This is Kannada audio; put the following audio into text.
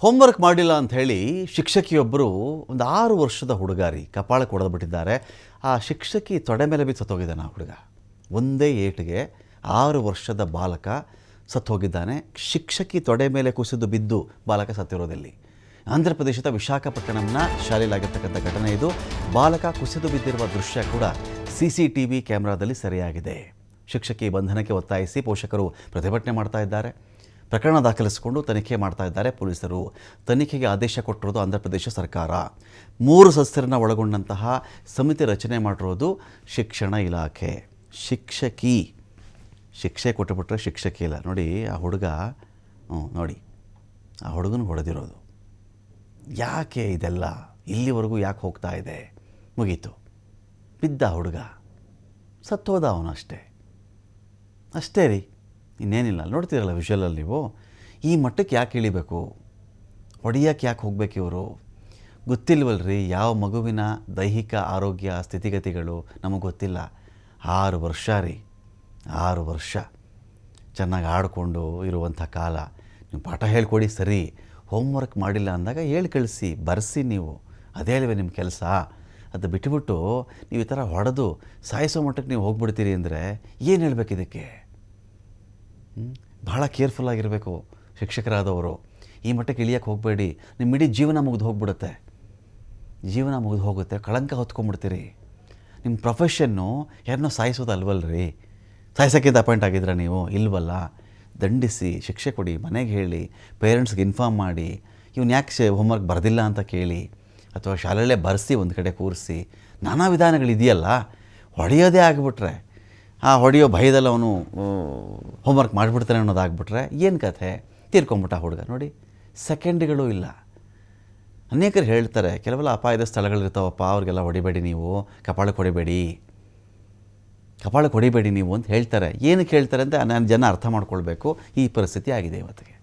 ಹೋಮ್ವರ್ಕ್ ಮಾಡಿಲ್ಲ ಅಂಥೇಳಿ ಶಿಕ್ಷಕಿಯೊಬ್ಬರು ಒಂದು 6 ವರ್ಷದ ಹುಡುಗಾರಿ ಕಪಾಳಕ್ಕೆ ಹೊಡೆದ್ಬಿಟ್ಟಿದ್ದಾರೆ. ಆ ಶಿಕ್ಷಕಿ ತೊಡೆ ಮೇಲೆ ಬಿದ್ದು ಸತ್ತೋಗಿದ್ದಾನೆ. ಆ ಹುಡುಗ ಒಂದೇ ಏಟಿಗೆ 6 ವರ್ಷದ ಬಾಲಕ ಸತ್ತೋಗಿದ್ದಾನೆ. ಶಿಕ್ಷಕಿ ತೊಡೆ ಮೇಲೆ ಕುಸಿದು ಬಿದ್ದು ಬಾಲಕ ಸತ್ತಿರೋದಲ್ಲಿ ಆಂಧ್ರ ಪ್ರದೇಶದ ವಿಶಾಖಪಟ್ಟಣಂನ ಶಾಲೆಯಲ್ಲಾಗಿರ್ತಕ್ಕಂಥ ಘಟನೆ ಇದು. ಬಾಲಕ ಕುಸಿದು ಬಿದ್ದಿರುವ ದೃಶ್ಯ ಕೂಡ CCTV ಕ್ಯಾಮ್ರಾದಲ್ಲಿ ಸೆರೆಯಾಗಿದೆ. ಶಿಕ್ಷಕಿ ಬಂಧನಕ್ಕೆ ಒತ್ತಾಯಿಸಿ ಪೋಷಕರು ಪ್ರತಿಭಟನೆ ಮಾಡ್ತಾ ಇದ್ದಾರೆ. ಪ್ರಕರಣ ದಾಖಲಿಸಿಕೊಂಡು ತನಿಖೆ ಮಾಡ್ತಾ ಇದ್ದಾರೆ ಪೊಲೀಸರು. ತನಿಖೆಗೆ ಆದೇಶ ಕೊಟ್ಟಿರೋದು ಆಂಧ್ರ ಪ್ರದೇಶ ಸರ್ಕಾರ. 3 ಸದಸ್ಯರನ್ನ ಒಳಗೊಂಡಂತಹ ಸಮಿತಿ ರಚನೆ ಮಾಡಿರೋದು ಶಿಕ್ಷಣ ಇಲಾಖೆ. ಶಿಕ್ಷಕಿ ಶಿಕ್ಷೆ ಕೊಟ್ಟುಬಿಟ್ರೆ ಶಿಕ್ಷಕಿ ಇಲ್ಲ. ನೋಡಿ ಆ ಹುಡುಗ, ನೋಡಿ ಆ ಹುಡುಗನ ಹೊಡೆದಿರೋದು. ಯಾಕೆ ಇದೆಲ್ಲ ಇಲ್ಲಿವರೆಗೂ ಯಾಕೆ ಹೋಗ್ತಾ ಇದೆ? ಮುಗೀತು, ಬಿದ್ದ ಹುಡುಗ, ಸತ್ತೋದ ಅವನು, ಅಷ್ಟೇ ರೀ, ಇನ್ನೇನಿಲ್ಲ. ನೋಡ್ತೀರಲ್ಲ ವಿಷುವಲಲ್ಲಿ ನೀವು. ಈ ಮಟ್ಟಕ್ಕೆ ಯಾಕೆ ಇಳಿಬೇಕು? ಹೊಡೆಯೋಕ್ಕೆ ಯಾಕೆ ಹೋಗ್ಬೇಕು ಇವರು? ಗೊತ್ತಿಲ್ವಲ್ರಿ ಯಾವ ಮಗುವಿನ ದೈಹಿಕ ಆರೋಗ್ಯ ಸ್ಥಿತಿಗತಿಗಳು ನಮಗೆ ಗೊತ್ತಿಲ್ಲ. 6 ವರ್ಷ ರೀ, 6 ವರ್ಷ ಚೆನ್ನಾಗಿ ಆಡಿಕೊಂಡು ಇರುವಂಥ ಕಾಲ. ನೀವು ಪಾಠ ಹೇಳ್ಕೊಡಿ ಸರಿ, ಹೋಮ್ವರ್ಕ್ ಮಾಡಿಲ್ಲ ಅಂದಾಗ ಹೇಳಿ ಕಳಿಸಿ, ಬರೆಸಿ. ನೀವು ಅದೇ ಅಲ್ವೇ ನಿಮ್ಮ ಕೆಲಸ. ಅದು ಬಿಟ್ಟುಬಿಟ್ಟು ನೀವು ಈ ಥರ ಹೊಡೆದು ಸಾಯಿಸೋ ಮಟ್ಟಕ್ಕೆ ನೀವು ಹೋಗ್ಬಿಡ್ತೀರಿ ಅಂದರೆ ಏನು ಹೇಳಬೇಕು ಇದಕ್ಕೆ? ಭಾಳ ಕೇರ್ಫುಲ್ಲಾಗಿರಬೇಕು ಶಿಕ್ಷಕರಾದವರು. ಈ ಮಟ್ಟಕ್ಕೆ ಇಳಿಯೋಕ್ಕೆ ಹೋಗಬೇಡಿ. ನಿಮ್ಮ ಇಡೀ ಜೀವನ ಮುಗಿದು ಹೋಗ್ಬಿಡುತ್ತೆ. ಜೀವನ ಮುಗಿದು ಹೋಗುತ್ತೆ, ಕಳಂಕ ಹೊತ್ಕೊಂಡ್ಬಿಡ್ತೀರಿ. ನಿಮ್ಮ ಪ್ರೊಫೆಷನ್ನು ಯಾರನ್ನೋ ಸಾಯಿಸೋದು ಅಲ್ವಲ್ರಿ. ಸಾಯಿಸೋಕ್ಕಿಂತ ಅಪಾಯಿಂಟ್ ಆಗಿದ್ರೆ ನೀವು ಇಲ್ವಲ್ಲ. ದಂಡಿಸಿ, ಶಿಕ್ಷೆ ಕೊಡಿ, ಮನೆಗೆ ಹೇಳಿ, ಪೇರೆಂಟ್ಸ್ಗೆ ಇನ್ಫಾರ್ಮ್ ಮಾಡಿ, ಇವ್ನು ಯಾಕೆ ಹೋಮ್ವರ್ಕ್ ಬರೆದಿಲ್ಲ ಅಂತ ಕೇಳಿ, ಅಥವಾ ಶಾಲೆಯಲ್ಲೇ ಬರೆಸಿ ಒಂದು ಕಡೆ ಕೂರಿಸಿ. ನಾನಾ ವಿಧಾನಗಳಿದೆಯಲ್ಲ. ಹೊಡೆಯೋದೇ ಆಗಿಬಿಟ್ರೆ, ಆ ಹೊಡೆಯೋ ಭಯದಲ್ಲಿ ಅವನು ಹೋಮ್ವರ್ಕ್ ಮಾಡಿಬಿಡ್ತಾನೆ ಅನ್ನೋದಾಗ್ಬಿಟ್ರೆ ಏನು ಕಥೆ? ತೀರ್ಕೊಂಬಿಟ್ಟ ಹುಡುಗ. ನೋಡಿ, ಸೆಕೆಂಡ್ಗಳು ಇಲ್ಲ. ಅನೇಕರು ಹೇಳ್ತಾರೆ, ಕೆಲವೆಲ್ಲ ಅಪಾಯದ ಸ್ಥಳಗಳಿರ್ತಾವಪ್ಪ, ಅವ್ರಿಗೆಲ್ಲ ಹೊಡಿಬೇಡಿ ನೀವು, ಕಪಾಳಕ್ಕೆ ಹೊಡಿಬೇಡಿ ನೀವು ಅಂತ ಹೇಳ್ತಾರೆ. ಏನಕ್ಕೆ ಹೇಳ್ತಾರೆ ಅಂತ ನಾನು ಜನ ಅರ್ಥ ಮಾಡ್ಕೊಳ್ಬೇಕು. ಈ ಪರಿಸ್ಥಿತಿ ಆಗಿದೆ ಇವತ್ತಿಗೆ.